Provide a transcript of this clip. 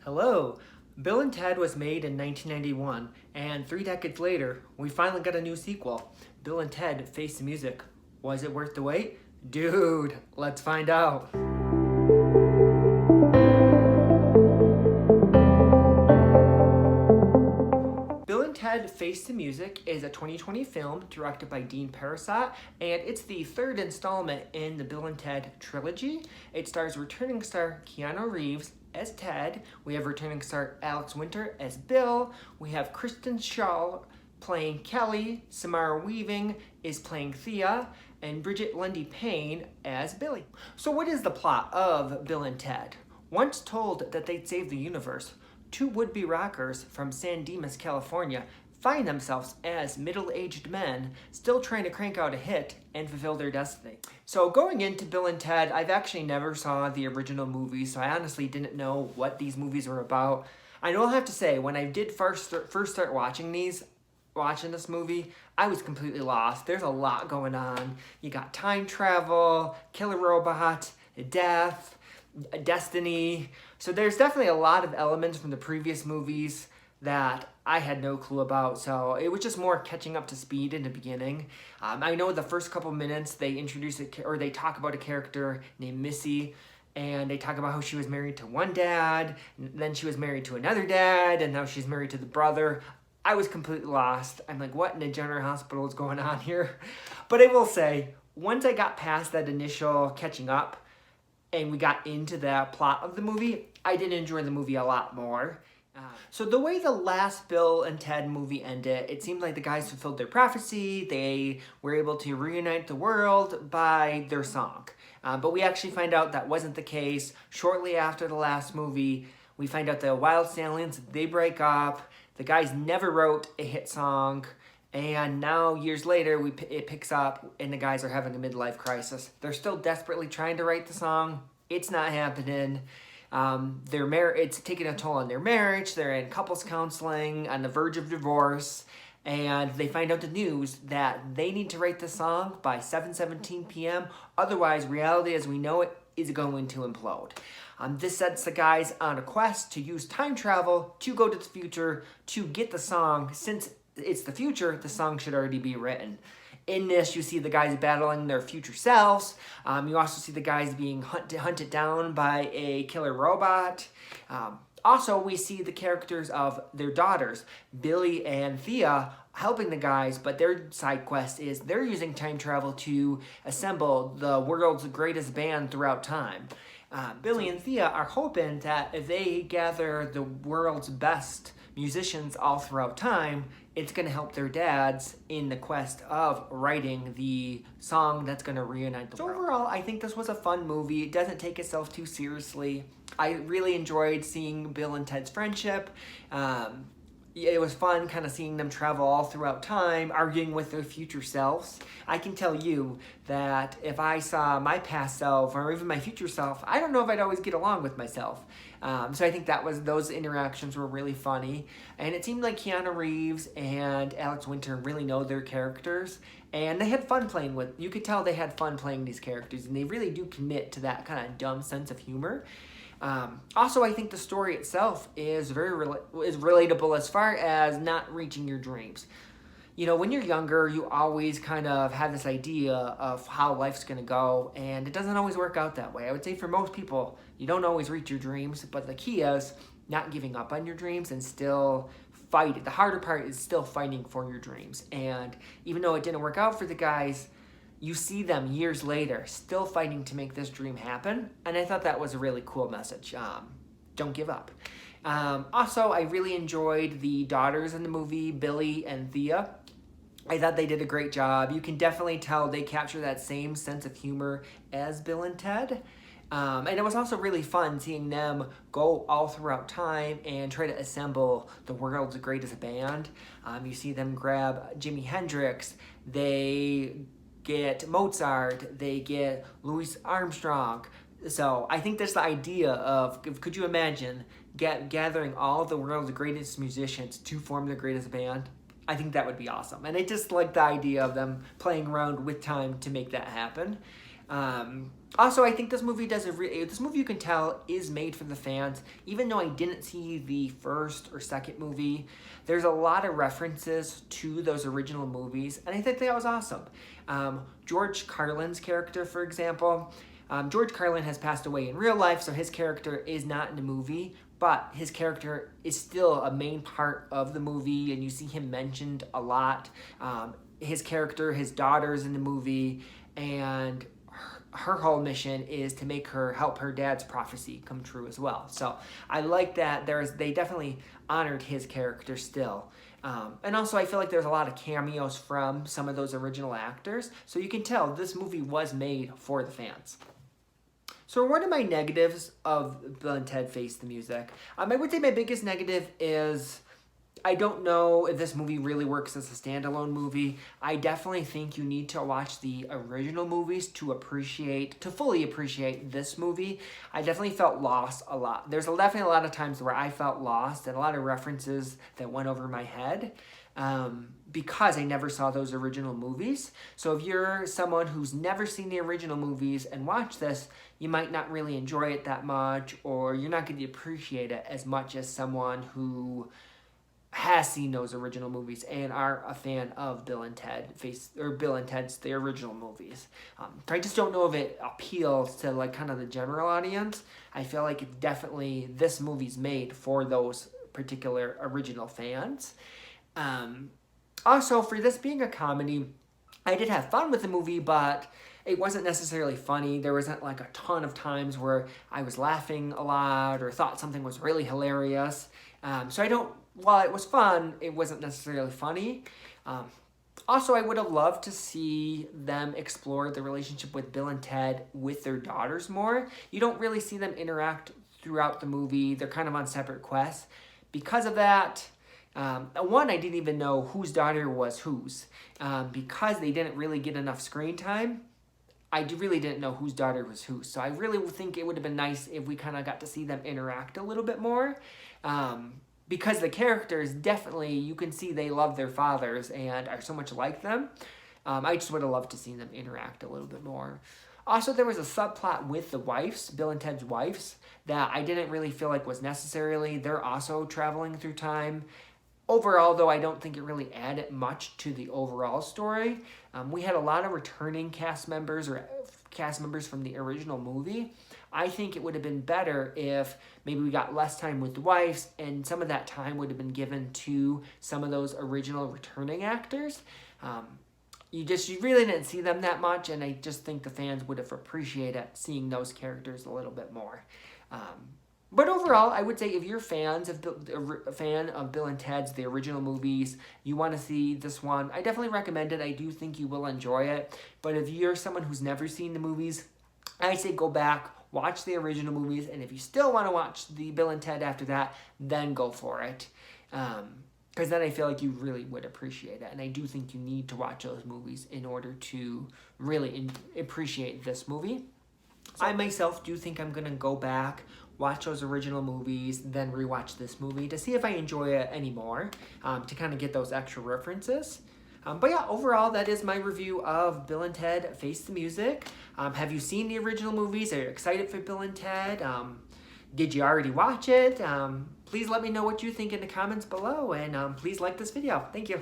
Hello. Bill and Ted was made in 1991, and 3 decades later, we finally got a new sequel. Bill and Ted Face the Music. Was it worth the wait? Dude, let's find out. Bill and Ted Face the Music is a 2020 film directed by Dean Parasat, and it's the third installment in the Bill and Ted trilogy. It stars returning star Keanu Reeves as Ted. We have returning star Alex Winter as Bill. We have Kristen Shaw playing Kelly. Samara Weaving is playing Thea, and Bridget Lundy-Paine as Billy. So what is the plot of Bill and Ted? Once told that they'd save the universe, two would-be rockers from San Dimas, California, find themselves as middle-aged men still trying to crank out a hit and fulfill their destiny. So going into Bill and Ted, I've actually never saw the original movies, so I honestly didn't know what these movies were about. I will have to say, when I did first start watching this movie, I was completely lost. There's a lot going on. You got time travel, killer robot, death, destiny. So there's definitely a lot of elements from the previous movies that I had no clue about. So it was just more catching up to speed in the beginning. I know the first couple minutes they they talk about a character named Missy, and they talk about how she was married to one dad, and then she was married to another dad, and now she's married to the brother. I was completely lost. I'm like, what in the General Hospital is going on here? But I will say, once I got past that initial catching up, and we got into the plot of the movie, I did enjoy the movie a lot more. So the way the last Bill and Ted movie ended, it seemed like the guys fulfilled their prophecy. They were able to reunite the world by their song. But we actually find out that wasn't the case. Shortly after the last movie, we find out the Wild Stallions, they break up. The guys never wrote a hit song. And now, years later, it picks up, and the guys are having a midlife crisis. They're still desperately trying to write the song. It's not happening. It's taking a toll on their marriage. They're in couples counseling, on the verge of divorce, and they find out the news that they need to write the song by 7:17 p.m. Otherwise, reality as we know it is going to implode. This sets the guys on a quest to use time travel to go to the future to get the song. Since it's the future, the song should already be written. In this, you see the guys battling their future selves. You also see the guys being hunted down by a killer robot. Also, we see the characters of their daughters, Billy and Thea, helping the guys, but their side quest is they're using time travel to assemble the world's greatest band throughout time. Billy and Thea are hoping that if they gather the world's best musicians all throughout time, it's going to help their dads in the quest of writing the song that's going to reunite the world. So overall, I think this was a fun movie. It doesn't take itself too seriously. I really enjoyed seeing Bill and Ted's friendship. It was fun kind of seeing them travel all throughout time, arguing with their future selves. I can tell you that if I saw my past self or even my future self, I don't know if I'd always get along with myself. So I think those interactions were really funny. And it seemed like Keanu Reeves and Alex Winter really know their characters. And they had fun you could tell they had fun playing these characters. And they really do commit to that kind of dumb sense of humor. Also, I think the story itself is is relatable as far as not reaching your dreams. You know, when you're younger, you always kind of have this idea of how life's going to go, and it doesn't always work out that way. I would say for most people, you don't always reach your dreams, but the key is not giving up on your dreams and still fight. The harder part is still fighting for your dreams. And even though it didn't work out for the guys, you see them years later still fighting to make this dream happen. And I thought that was a really cool message. Don't give up. Also, I really enjoyed the daughters in the movie, Billy and Thea. I thought they did a great job. You can definitely tell they capture that same sense of humor as Bill and Ted. And it was also really fun seeing them go all throughout time and try to assemble the world's greatest band. You see them grab Jimi Hendrix. They get Mozart, they get Louis Armstrong. So I think that's the idea of, could you imagine gathering all of the world's greatest musicians to form the greatest band? I think that would be awesome. And I just like the idea of them playing around with time to make that happen. Also, I think this movie this movie, you can tell, is made for the fans. Even though I didn't see the first or second movie, there's a lot of references to those original movies, and I think that was awesome. George Carlin's character, for example, George Carlin has passed away in real life, so his character is not in the movie, but his character is still a main part of the movie, and you see him mentioned a lot. His character, his daughter's in the movie, and her whole mission is to make her help her dad's prophecy come true as well. So I like that they definitely honored his character still. And also I feel like there's a lot of cameos from some of those original actors. So you can tell this movie was made for the fans. So what are my negatives of Bill and Ted Face the Music? I would say my biggest negative is I don't know if this movie really works as a standalone movie. I definitely think you need to watch the original movies to fully appreciate this movie. I definitely felt lost a lot. There's definitely a lot of times where I felt lost and a lot of references that went over my head because I never saw those original movies. So if you're someone who's never seen the original movies and watch this, you might not really enjoy it that much, or you're not going to appreciate it as much as someone who has seen those original movies and are a fan of Bill and Ted's the original movies. I just don't know if it appeals to like kind of the general audience. I feel like it's definitely this movie's made for those particular original fans. Also, for this being a comedy, I did have fun with the movie, but it wasn't necessarily funny. There wasn't like a ton of times where I was laughing a lot or thought something was really hilarious. While it was fun, it wasn't necessarily funny. Also, I would have loved to see them explore the relationship with Bill and Ted with their daughters more. You don't really see them interact throughout the movie. They're kind of on separate quests. Because of that, one, I didn't even know whose daughter was whose. Because they didn't really get enough screen time, I really didn't know whose daughter was whose. So I really think it would have been nice if we kind of got to see them interact a little bit more. Because the characters definitely, you can see they love their fathers and are so much like them. I just would have loved to see them interact a little bit more. Also, there was a subplot with the wives, Bill and Ted's wives, that I didn't really feel like was necessarily. They're also traveling through time. Overall, though, I don't think it really added much to the overall story. We had a lot of returning cast members from the original movie. I think it would have been better if maybe we got less time with the wives and some of that time would have been given to some of those original returning actors. You really didn't see them that much, and I just think the fans would have appreciated seeing those characters a little bit more. But overall, I would say if you're a fan of Bill and Ted's, the original movies, you want to see this one, I definitely recommend it. I do think you will enjoy it. But if you're someone who's never seen the movies, I say go back, watch the original movies, and if you still want to watch the Bill and Ted after that, then go for it. Because then I feel like you really would appreciate it. And I do think you need to watch those movies in order to really appreciate this movie. So I myself do think I'm going to go back, watch those original movies, then rewatch this movie to see if I enjoy it anymore, to kind of get those extra references. But yeah, overall, that is my review of Bill and Ted Face the Music. Have you seen the original movies? Are you excited for Bill and Ted? Did you already watch it? Please let me know what you think in the comments below, and please like this video. Thank you.